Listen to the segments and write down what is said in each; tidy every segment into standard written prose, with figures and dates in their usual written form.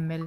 ml۔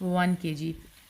1 kg۔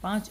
5